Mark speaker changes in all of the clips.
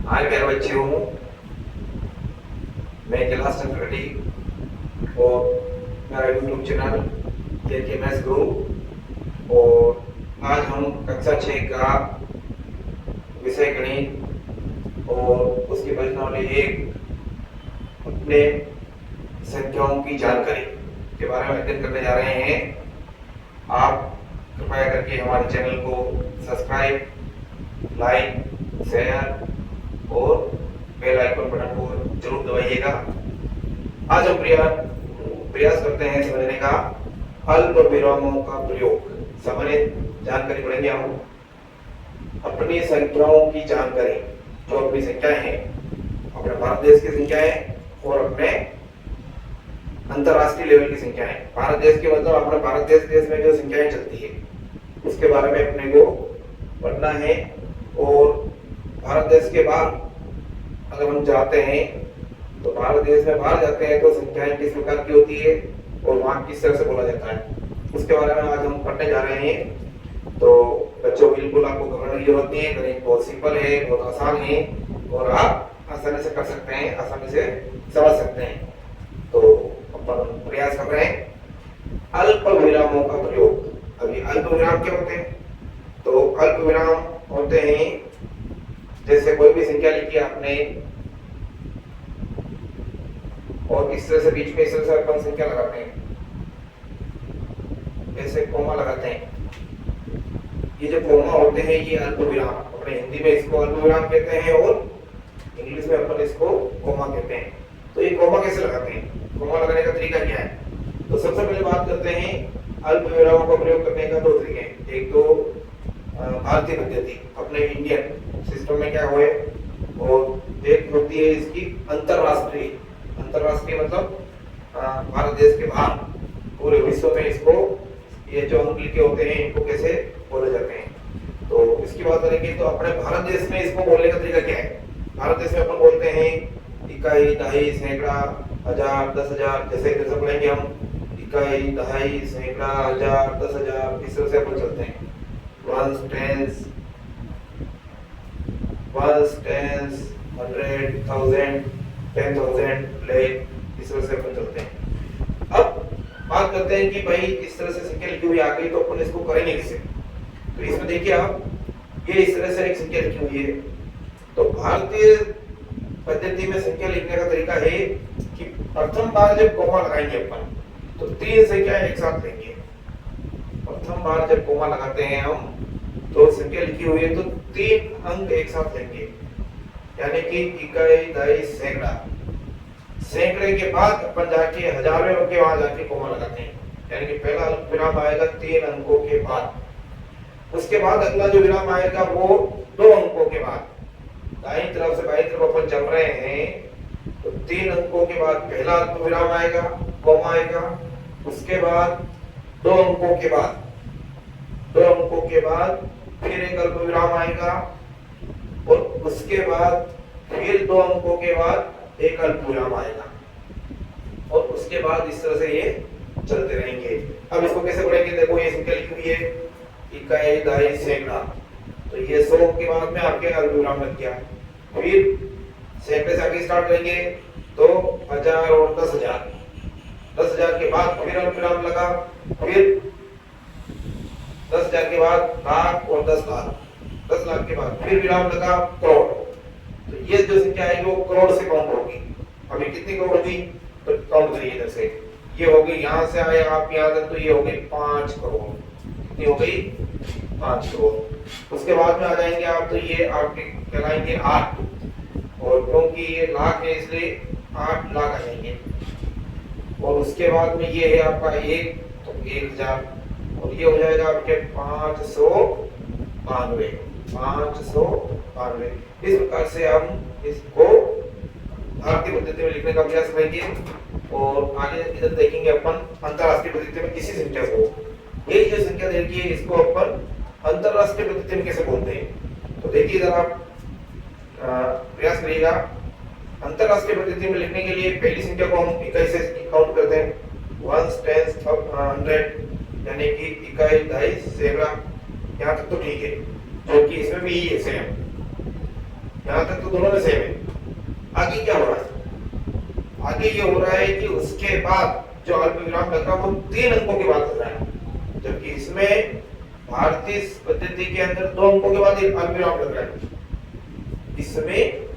Speaker 1: हाय प्यारे बच्चों, मैं कैलाश चंद्रगढ़ी और मेरा यूट्यूब चैनल के गुरु। और आज हम कक्षा 6 का विषय गणित और उसकी प्रश्नावली 1 अपने संख्याओं की जानकारी के बारे में अध्ययन करने जा रहे हैं। आप कृपया करके हमारे चैनल को सब्सक्राइब, लाइक, शेयर और बेल आइकन बटन को जरूर दबाइएगा। आज हम प्रयास करते हैं समझने का अल्प विरामों का प्रयोग। सामान्य जानकारी पढ़ेंगे हम अपनी संख्याओं की जानकारी, जो अपनी संख्याएं हैं, अपने भारत देश की संख्याएं और अपने अंतरराष्ट्रीय लेवल की संख्याएं। भारत देश के मतलब अपने भारत देश में जो संख्याएं चलती है उसके बारे में अपने को पढ़ना है। और भारत देश के बाहर अगर हम जाते हैं तो भारत देश में बाहर जाते हैं तो संख्याएं किस प्रकार की होती है और वहां किस तरह से बोला जाता है, उसके बारे में आज हम पढ़ने जा रहे हैं। तो बच्चों, बिल्कुल आपको घबराने की जरूरत नहीं है। गणित बहुत सिंपल है, बहुत आसान है और आप आसानी से कर सकते हैं, आसानी से समझ सकते हैं। तो अपन प्रयास कर रहे हैं अल्प विरामों का प्रयोग। अभी अल्प विराम क्या होते हैं? तो अल्प विराम होते हैं, जैसे कोई भी संख्या लिखी आपने और इस तरह से बीच में इस तरह से अपन संख्या लगाते हैं, ऐसे कोमा लगाते हैं। ये जो कोमा होते हैं ये अल्प विराम, अपने हिंदी में इसको अल्प विराम कहते हैं और इंग्लिश में अपन इसको कोमा कहते हैं। तो ये कोमा कैसे लगाते हैं, कोमा लगाने का तरीका क्या है? तो सबसे पहले बात करते हैं अल्प विरामों का प्रयोग करने का 2 तरीके हैं। एक तो भारतीय पद्धति, अपने इंडियन सिस्टम में क्या हुए, और एक होती है इसकी अंतरराष्ट्रीय। अंतरराष्ट्रीय मतलब भारत देश के बाहर पूरे विश्व में इसको ये जो अंक लिखे होते हैं इनको कैसे बोले जाते हैं। तो इसकी बात करेंगे तो अपने भारत देश में इसको बोलने का तरीका क्या है? भारत देश में अपन बोलते हैं इकाई, दहाई, सैकड़ा, हजार, 10,000। जैसे पढ़ेंगे हम इकाई, दहाई, सैकड़ा, हजार, 10,000, इस तरह से अपन चलते हैं। वंस, टेंस, 100, 1000, 10,000, लाख, इस तरह से अपन चलते हैं। अब बात करते हैं कि भाई इस तरह से संख्या लिखी हुई आ गई तो अपन इसको करेंगे कैसे? तो इसमें देखिए आप, ये इस तरह से एक संख्या लिखी हुई है। तो भारतीय पद्धति में संख्या लिखने का तरीका है कि प्रथम बार जब कोमा लगाएंगे अपन तो 3 संख्या एक साथ लेंगे। प्रथम बार जब कोमा लगाते हैं हम तो संख्या लिखी हुई है तो 3 अंक एक साथ लेंगे, यानी कि इकाई, दहाई, सैकड़ा। सैकड़े के बाद अपन जाके हजारवें अंक के वहां जाके कोमा लगाते हैं, यानी कि पहला विराम आएगा 3 अंकों के बाद। उसके बाद अगला जो विराम आएगा वो 2 अंकों के बाद। दाईं तरफ से बाईं तरफ अपन चल रहे हैं तो 3 अंकों के बाद पहला विराम आएगा, कोमा आएगा। उसके बाद 2 अंकों के बाद, 2 अंकों के बाद फिर एक अल्प विराम आएगा और उसके बाद फिर 2 अंकों के बाद एक अल्प विराम आएगा और उसके बाद इस तरह से ये चलते रहेंगे। अब इसको कैसे पढ़ेंगे? देखो ये संख्या लिखी हुई है इकाई, दहाई, सैकड़ा, तो ये 100 के बाद में आपके अल्प विराम लग गया। फिर सैकड़े से आगे स्टार्ट करेंगे तो 1000 और 10,000, 10,000 के बाद फिर अल्प विराम लगा। फिर 10,000 के बाद लाख और 10 लाख, 10 लाख के बाद फिर विराम लगा करोड़। तो ये जो संख्या है वो करोड़ से काउंट होगी। अभी कितनी करोड़ होगी तो काउंट करिए इधर से। ये हो गई, यहाँ से आए आप यहाँ तक तो ये हो गई 5 करोड़। कितनी हो गई? 5 करोड़। उसके बाद में आ जाएंगे आप तो ये आपके कहलाएंगे 8, और क्योंकि ये लाख है इसलिए 8 लाख आ जाएंगे। और उसके बाद में ये है आपका 1 तो 1,000, और ये हो जाएगा आपके 592, 592। इस प्रकार से हम इसको भारतीय पद्धति में लिखने का प्रयास करेंगे और आगे इधर देखेंगे अपन अंतरराष्ट्रीय पद्धति में किसी संख्या को। ये जो संख्या देखिए इसको अपन अंतरराष्ट्रीय पद्धति में कैसे बोलते हैं। तो देखिए इधर आप प्रयास करिएगा। अंतरराष्ट्रीय पद्धति में लिखने के लिए पहली संख्या को हम इकाई से काउंट करते हैं, 1, 10, 100, यानी कि इकाई, दहाई, सैकड़ा। यहाँ तक तो ठीक है, क्योंकि इसमें भी ये सेम यहाँ तक तो दोनों में सेम है। आगे क्या हो रहा है? आगे ये हो रहा है कि उसके बाद जो अल्पविराम लग रहा है वो 3 अंकों के बाद लग रहा है, जबकि इसमें भारतीय पद्धति के अंदर 2 अंकों के बाद अल्पविराम लग रहा है, इसमें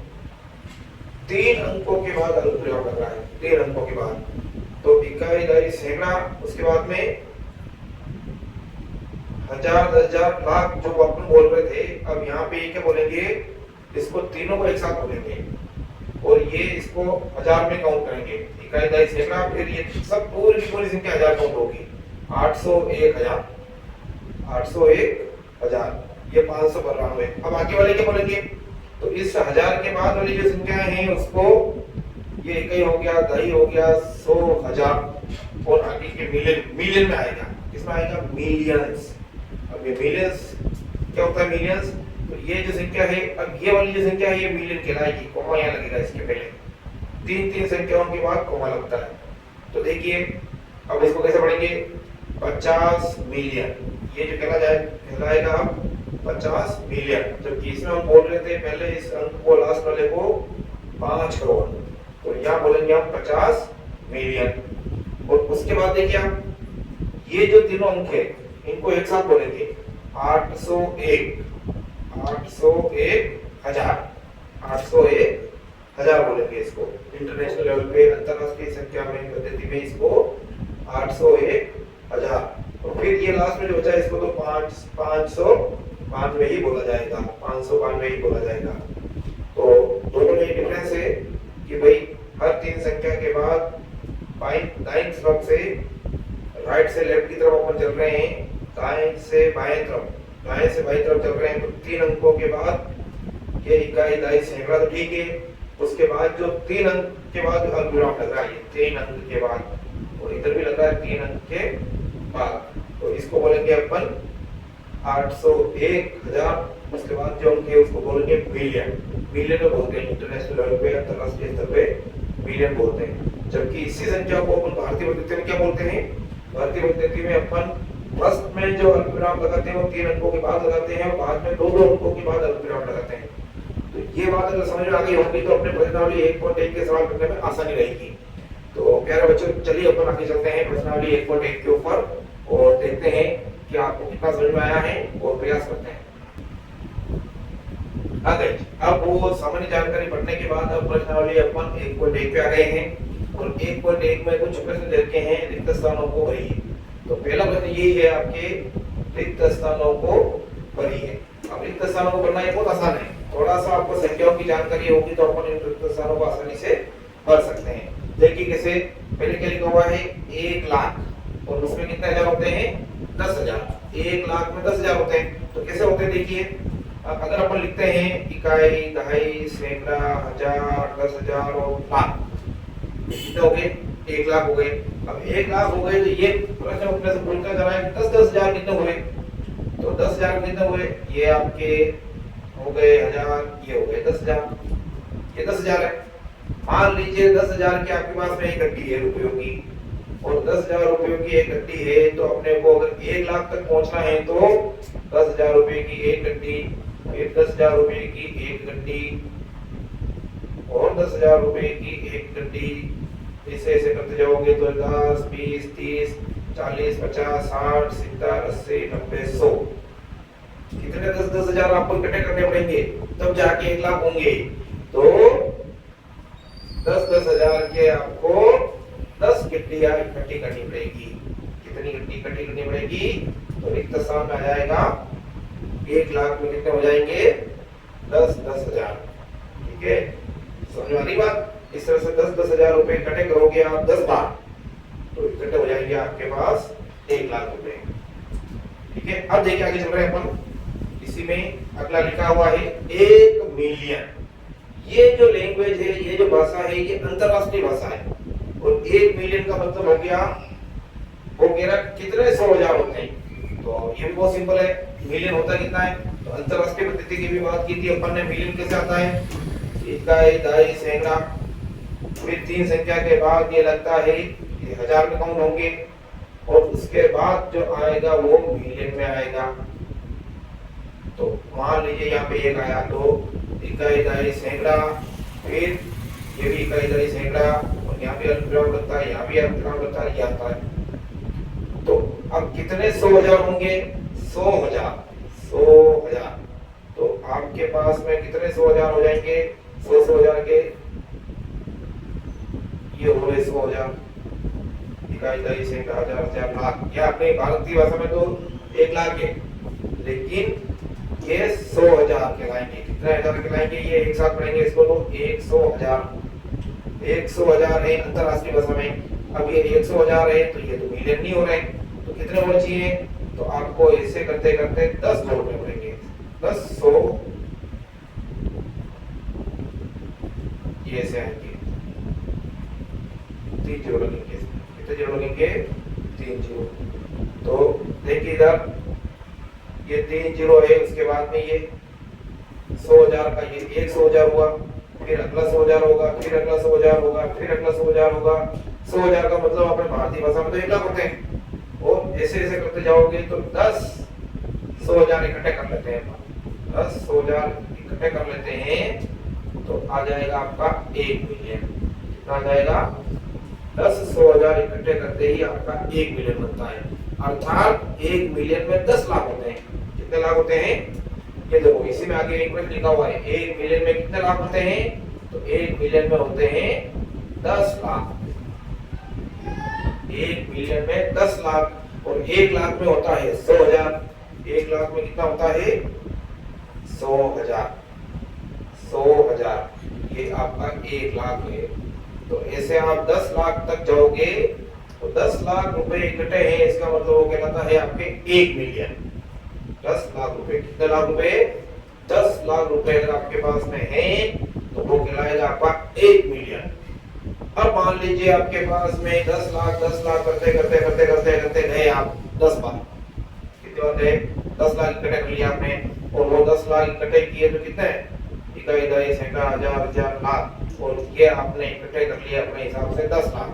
Speaker 1: 3 अंकों के बाद अल्पविराम लग रहा है, 3 अंकों के बाद। तो इकाई, दहाई, सैकड़ा, उसके बाद में हजार, 10,000, लाख जो अपन बोल रहे थे, अब यहाँ पे क्या बोलेंगे, इसको तीनों को एक साथ बोलेंगे और ये इसको हजार में काउंट करेंगे। इकाई, दहाई, सैकड़ा, फिर ये सब पूरी की पूरी संख्या हजार काउंट होगी। 801 हजार, 801 हजार, ये 592। अब आगे वाले क्या बोलेंगे? तो इस हजार के बाद वाली जो संख्याएं हैं उसको, ये इकाई हो गया, दहाई हो गया, 100, हजार और आगे के मिलियन में आएगा। किसमें आएगा? मिलियंस। अब ये मिलियंस क्या होता है? मिलियंस। तो ये जो संख्या है, अब ये वाली जो संख्या है ये मिलियन कहलाएगी, कोमा यहाँ लगेगा इसके पहले। 3 संख्याओं के बाद कोमा लगता है। तो देखिए अब इसको कैसे पढ़ेंगे? 50 मिलियन, ये जो कहलाएगा 50 मिलियन, जबकि इसमें हम बोल रहे थे पहले इस अंक को, लास्ट वाले को 5 करोड़, तो यहाँ बोलेंगे हम 50 मिलियन। और उसके बाद देखिए आप ये जो तीनों अंक है इनको एक साथ बोलेंगे, 801 हजार, 801 हजार बोलेंगे इसको। इंटरनेशनल लेवल पे, अंतरराष्ट्रीय संख्या में, पद्धति में इसको 801 हजार। और फिर ये लास्ट में जो बचा है इसको तो 592 ही बोला जाएगा, 592 ही बोला जाएगा। तो दोनों में डिफरेंस है कि भाई हर 3 संख्या के बाद दाईं तरफ से राइट से लेफ्ट की तरफ अपन चल रहे हैं, दाएं से बाएं तरफ चल रहे हैं। तो 3 अंकों के बाद ये इकाई, दहाई, सैकड़ा तो ठीक है, उसके बाद जो 3 अंक के बाद अल्पविराम लग रहा है, 3 अंक के बाद, और इधर भी लग रहा है 3 अंक के बाद, तो इसको बोलेंगे अपन 801 हजार। उसके बाद जो अंक है उसको बोलेंगे मिलियन। मिलियन में बोलते हैं इंटरनेशनल लेवल पे, अंतरराष्ट्रीय स्तर पे मिलियन बोलते हैं। जबकि इसी संख्या को अपन भारतीय पद्धति में क्या बोलते हैं? भारतीय पद्धति में अपन फर्स्ट में जो अल्पविराम लगाते हैं वो 3 अंकों के बाद लगाते हैं, और बाद में 2 अंकों के बाद अल्पविराम लगाते हैं। तो ये बात अगर समझ में आ गई होगी तो अपने प्रश्नावली 1.1 के सवाल करने में आसानी रहेगी। तो प्यारे बच्चों, चलिए अपन आगे चलते हैं प्रश्नावली 1.1 के ऊपर और देखते हैं कि आपको कितना समझ में आया है और प्रयास करते हैं। आ गए। अब वो सामान्य जानकारी पढ़ने के बाद अब प्रश्नावली अपन 1.1 पे आ गए हैं और 1.1 में कुछ प्रश्न देते हैं, रिक्त स्थानों को भरिए। तो पहला प्रश्न यही है आपके, रिक्त स्थानों को भरिए। अब रिक्त स्थानों को भरना ये बहुत आसान है, थोड़ा सा आपको संख्याओं की जानकारी होगी तो अपन इन रिक्त स्थानों को आसानी से भर सकते हैं। देखिए कैसे, पहले क्या लिखा हुआ है? 1 लाख और उसमें कितने हजार होते हैं? 10,000। 1 लाख में 10,000 होते हैं। तो कैसे होते हैं देखिए, अगर अपन लिखते हैं इकाई, दहाई, सैकड़ा, हजार, 10,000 और लाख, कितने हो गए? 1 लाख हो गए। अब 1 लाख हो गए तो ये प्रश्न अपने से पूछता जा रहा है 10,000 कितने हुए? तो 10,000 कितने हुए? ये आपके हो गए 1000, ये हो गए 10,000, ये 10,000 है। मान लीजिए 10,000 की आपके पास में एक गड्डी है रुपयों की, और 10,000 रुपयों की एक गड्डी है, तो अपने को अगर 1 लाख तक पहुंचना है तो 10,000 रुपए की एक गड्डी, फिर 10,000 रुपए की एक गड्डी और 10,000 रुपए की एक गड्डी, ऐसे ऐसे करते जाओगे तो 10, 20, 30, 40, 50, 60, 70, 80, 90, 100, कितने 10,000 आपको इकट्ठे करने पड़ेंगे तब जाके 1 लाख होंगे। तो 10,000 के आपको 10 गड्डियां इकट्ठी करनी पड़ेगी। कितनी गड्डी इकट्ठी करनी पड़ेगी? तो रिक्त स्थान में आ जाएगा 1 लाख में कितने हो जाएंगे? 10,000। ठीक है, समझ में आ रही बात? इस तरह से 10,000 रुपए इकट्ठे करोगे आप 10 बार तो इकट्ठे हो जाएंगे आपके पास 1 लाख रुपए। ठीक है, अब देखिए आगे चल रहे हैं अपन। इसी में अगला लिखा हुआ है 1 मिलियन। ये जो लैंग्वेज है, ये जो भाषा है, ये अंतरराष्ट्रीय भाषा है। और 1 मिलियन का मतलब हो गया कितने 100,000 होते हैं। तो ये भी बहुत सिंपल है, मिलियन होता कितना है? तो अंतरराष्ट्रीय पद्धति की भी बात की थी अपन ने, मिलियन कैसे आता है? इकाई, दहाई, सैकड़ा, फिर 3 संख्या के बाद ये लगता है ये हजार में काउंट होंगे, और उसके बाद जो आएगा वो मिलियन में आएगा। तो मान लीजिए यहाँ पे एक आया तो इकाई दहाई सैकड़ा, फिर ये भी इकाई दहाई सैकड़ा, और यहाँ भी अल्पविराम लगता है, यहाँ भी अल्पविराम लगता है, ये आता है। तो अब कितने 100,000 होंगे? 100,000। 100,000 तो आपके पास में कितने 100,000 हो जाएंगे? 100,000 के ये हो गए 100,000, इकाई दहाई सैकड़ा हजार हजार लाख। या अपने भारतीय भाषा में तो 1 लाख है, लेकिन ये 100,000 कहलाएंगे। कितने हजार कहलाएंगे? ये एक साथ पढ़ेंगे इसको तो 100,000। 100,000 है अंतरराष्ट्रीय भाषा में। अब ये 100,000 है तो ये तो मिलियन नहीं हो रहे, तो कितने होने चाहिए? तो आपको ऐसे करते करते 10 जोड़ने पड़ेंगे। 10 100 ये ऐसे आएंगे, 3 जीरो लगेंगे। कितने जीरो लगेंगे? 3 जीरो। तो देखिए इधर ये 3 जीरो है, उसके बाद में ये 100,000 का ये एक 100,000 हुआ, फिर अगला 100,000 होगा, फिर अगला 100,000 होगा, फिर अगला 100,000 होगा। 100,000 का मतलब अपने भारतीय भाषा में तो 1 लाख होते हैं, और ऐसे ऐसे करते जाओगे तो 10 100,000 इकट्ठे कर लेते हैं। 10 100,000 इकट्ठे कर लेते हैं तो आ जाएगा आपका 1 मिलियन। कितना आ जाएगा? 10 100,000 इकट्ठे करते ही आपका 1 मिलियन बनता है। अर्थात 1 मिलियन में 10 लाख होते हैं। कितने लाख होते हैं? ये देखो इसी में आगे एक मिनट लिखा हुआ है। 1 मिलियन में कितने लाख होते हैं? तो 1 मिलियन में होते हैं 10 लाख। 1 मिलियन में 10 लाख, और 1 लाख में होता है 100,000। 1 लाख में कितना होता है? 100,000। 100,000 ये आपका 1 लाख है। तो ऐसे आप 10 लाख तक जाओगे तो 10 लाख रुपए इकट्ठे हैं, इसका मतलब वो कहलाता है आपके 1 मिलियन। 10 लाख रुपए, कितने लाख रुपए? 10 लाख रुपए अगर आपके पास में है तो वो कहलाएगा आपका 1 मिलियन। अब मान लीजिए आपके पास में 10 लाख करते करते करते करते करते गए आप 10 बार। कितने बार गए? 10 लाख इकट्ठे कर लिया आपने, और वो 10 लाख इकट्ठे किए तो कितने? इकाई दहाई सैकड़ा हजार हजार लाख, और ये आपने इकट्ठे कर लिया अपने हिसाब से 10 लाख।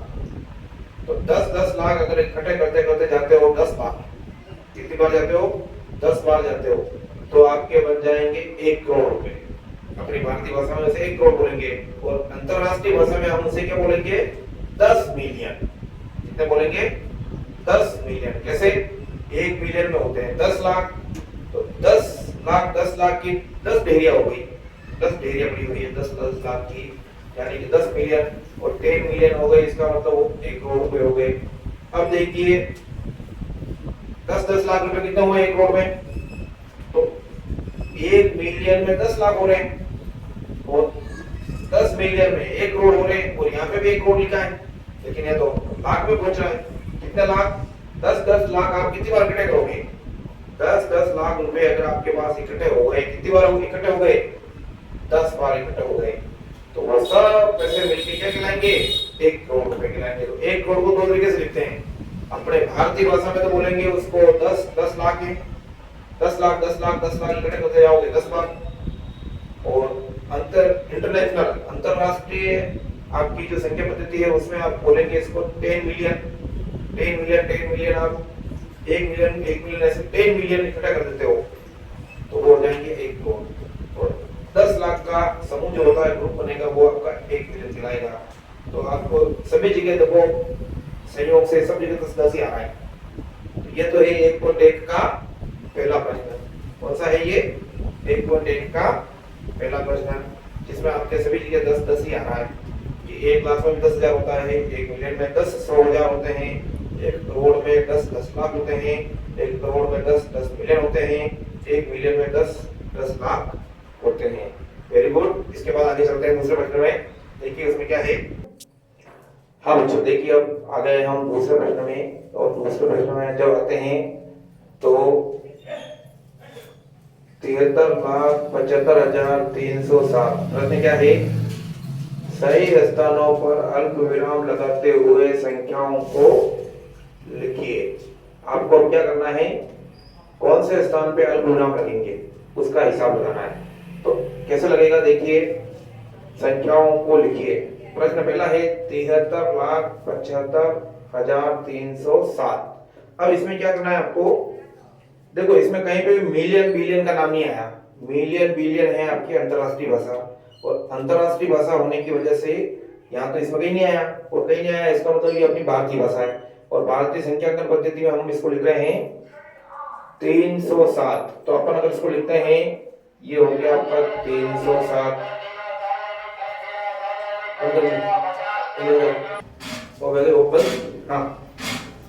Speaker 1: तो 10 लाख अगर इकट्ठे करते करते जाते हो 10 बार, कितनी बार जाते हो? 10 बार जाते हो, तो आपके बन जाएंगे 1 करोड़ रुपए। अपनी भारतीय भाषा में उसे 1 करोड़ बोलेंगे, और अंतरराष्ट्रीय भाषा में हम उसे क्या बोलेंगे? 10 मिलियन। कितने बोलेंगे? 10 मिलियन। कैसे? 1 मिलियन में होते हैं 10 लाख, तो 10 लाख की 10 ढेरिया हो गई, 10 ढेरिया बड़ी हुई है 10 लाख की, यानी कि 10 मिलियन, और 10 मिलियन हो गए, इसका मतलब वो 1 करोड़ रुपए हो गए। अब देखिए 10 लाख रुपए कितना हुआ 1 करोड़ में? तो 1 मिलियन में 10 लाख हो रहे हैं, और 10 मिलियन में 1 करोड़ हो रहे हैं, और यहाँ पे भी 1 करोड़ लिखा है, लेकिन ये तो लाख में पहुंच रहा है। कितने लाख? 10 लाख आप कितनी बार इकट्ठे करोगे? 10 लाख रुपए अगर आपके पास इकट्ठे हो गए, कितनी बार इकट्ठे हो गए? 10 बार इकट्ठे हो गए, तो वो सब पैसे मिलके क्या कहलाएंगे? 1 करोड़ रुपए कहलाएंगे। तो 1 करोड़ को 2 तरीके से लिखते हैं। अपने भारतीय भाषा में तो बोलेंगे उसको 10 लाख है, 10 लाख इकट्ठे करते जाओगे 10 बार, और इंटरनेशनल अंतरराष्ट्रीय आपकी जो संख्या पद्धति है उसमें आप बोलेंगे इसको 10 मिलियन। 10 मिलियन आप 1 मिलियन ऐसे 10 मिलियन इकट्ठा कर देते हो, तो वो हो जाएंगे 1 करोड़। और 10 लाख का समूह जो होता है, ग्रुप बनेगा, वो आपका 1 मिलियन दिलाएगा। तो आपको सभी जगह देखो संयोग से सब जगह 10 ही आ रहा है। तो ये तो है 1.1 का पहला प्रश्न। कौन सा है ये? 1.1 का पहला प्रश्न, जिसमें आपके सभी जगह 10 ही आ रहा है। ये 1 लाख में 10,000 होता है, 1 मिलियन में 100,000 होते हैं, 1 करोड़ में 10 लाख होते हैं, 1 करोड़ में 10 मिलियन होते हैं, 1 मिलियन में 10 लाख होते हैं। Very good. इसके बाद आगे चलते हैं दूसरे प्रश्न में। देखिए उसमें क्या है। हाँ बच्चों देखिए अब आ गए हम दूसरे प्रश्न में, और दूसरे प्रश्न में जब आते हैं तो 73,75,307। प्रश्न क्या है? सही स्थानों पर अल्प विराम लगाते हुए संख्याओं को लिखिए। आपको अब क्या करना है? कौन से स्थान पे अल्प विराम लगेंगे उसका हिसाब लगाना है। तो कैसे लगेगा? देखिए संख्याओं को लिखिए। प्रश्न पहला है 73,75,307। अब इसमें क्या करना है आपको? देखो इसमें कहीं पे मिलियन बिलियन का नाम नहीं आया। मिलियन बिलियन है आपकी अंतरराष्ट्रीय भाषा, और अंतरराष्ट्रीय भाषा होने की वजह से यहाँ तो इसमें कहीं नहीं आया, और कहीं नहीं आया इसका मतलब ये अपनी भारतीय भाषा है। और भारतीय संख्यांकन पद्धति में हम इसको लिख रहे हैं 307। तो अपन अगर इसको लिखते हैं, ये हो गया आपका 307 ओपन। हाँ,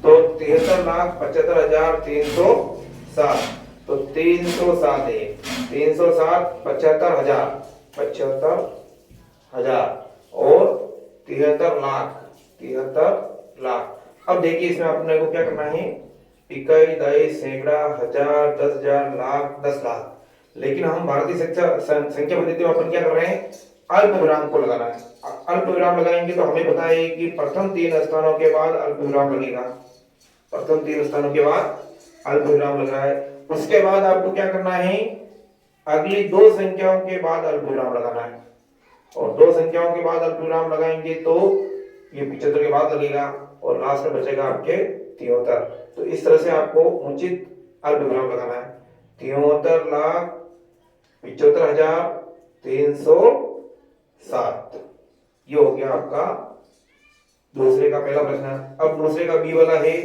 Speaker 1: तो 73,75,307। तो 307 है, 307 75,000, 75,000 और 73 लाख, 73 लाख। अब देखिए इसमें अपने को क्या करना है, इकाई, दहाई, सैकड़ा, हजार, 10,000, लाख, 10 लाख। लेकिन हम भारतीय संख्या पद्धति में अपन क्या कर रहे हैं, अल्प विराम को लगाना है। अल्प विराम लगाएंगे तो हमें पता है कि प्रथम 3 स्थानों के बाद अल्प विराम लगेगा। प्रथम 3 स्थानों के बाद अल्प विराम लग रहा है। उसके बाद आपको क्या करना है, अगली 2 संख्याओं के बाद अल्प विराम लगाना है, और 2 संख्याओं के बाद अल्प विराम लगाएंगे तो ये 75 के बाद लगेगा, और लास्ट में बचेगा आपके 73। तो इस तरह से आपको उचित अल्प विराम लगाना है। 73,75,307, ये हो गया आपका दूसरे का पहला प्रश्न। अब दूसरे का बी वाला है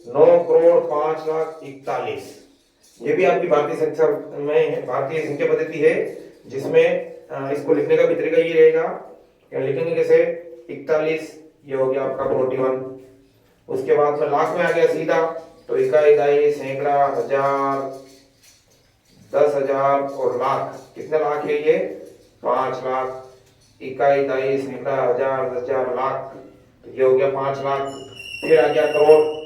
Speaker 1: 9,05,41,। ये भी आपकी भारतीय संख्या में भारतीय संख्या पद्धति है, जिसमें इसको लिखने का भी तरीका ये रहेगा, क्या लिखेंगे कैसे, 41, ये हो गया आपका 41। उसके बाद में लाख में आ गया सीधा, तो इकाई, दहाई, सैकड़ा, हजार, 10,000 और लाख। कितने लाख है ये, 5 लाख। इकाई, दहाई, सैकड़ा, हजार, 10,000, लाख, तो ये हो गया 5 लाख। फिर आ गया करोड़,